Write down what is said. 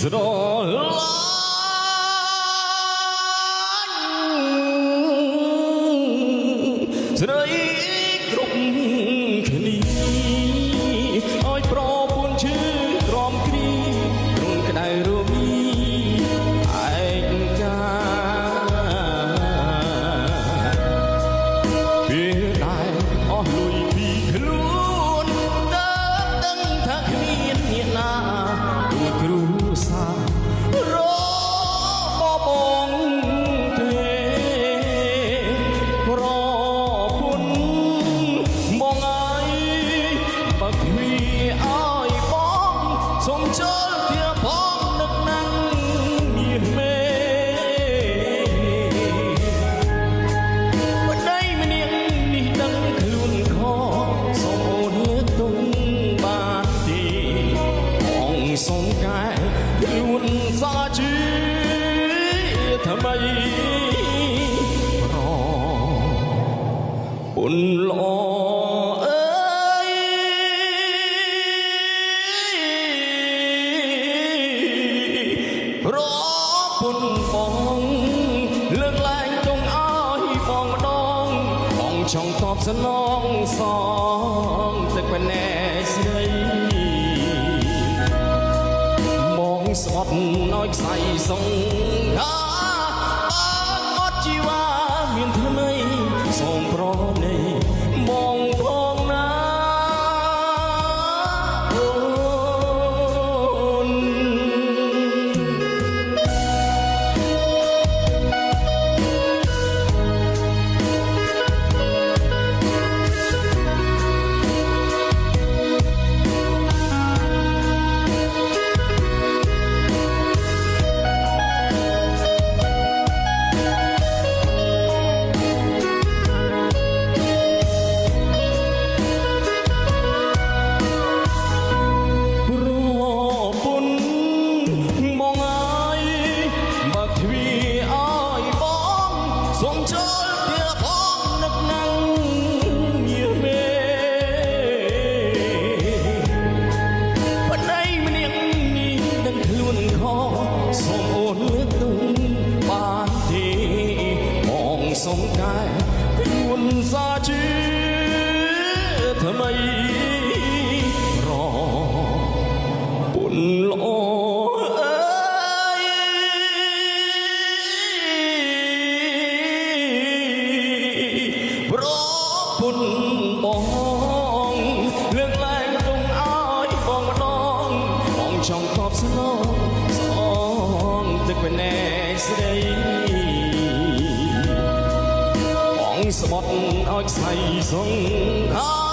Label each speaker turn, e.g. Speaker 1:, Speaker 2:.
Speaker 1: ស្រឡាញ់ស្រីគ្រប់គ្នាឲ្យប្រពន្ធឈឺក្រំគ្រីទ្រង់ក្តៅរមីឯកាពេលដែលអស់លុយពីខ្លួនតើដឹងថាគ្មានអ្នកណាទូគ្រូសារបបងទេប្រពន្ធបងអើយបើគ្មានឲ្យបងសូមចូលទាផងនឹកណាំងមាសមេប្តីម្នាក់នេះដឹងខ្លួនខសូមអូនលើកទុំបានទេបងសូមកែខ្លួនសាជាថ្មីប្រពន្ធល្អអើយប្រពន្ធបងលើកលែងចង់ឲ្យបងម្ដងបងចង់តបស្នងសងទឹកភ្នែកស្រីស្អប់ឲ្យខ្សែសងថាអត់ជីវ៉ាមានថ្មីសូមប្រណីបងផងណាអូនសូមចូលទាផងនឹកណាំងមាសមេប្តីម្នាក់នេះដឹងខ្លួនខសូមអូនលើកទុំបានទេបងសូមកែខ្លួនសាជាថ្មីរពន្ធល្អប្រពន្ធបងលើកលែងចង់ឲ្យបងម្ដងបងចង់តបស្នងសងទឹកភ្នែកស្រីបងស្បត់ឲ្យខ្សែសងខា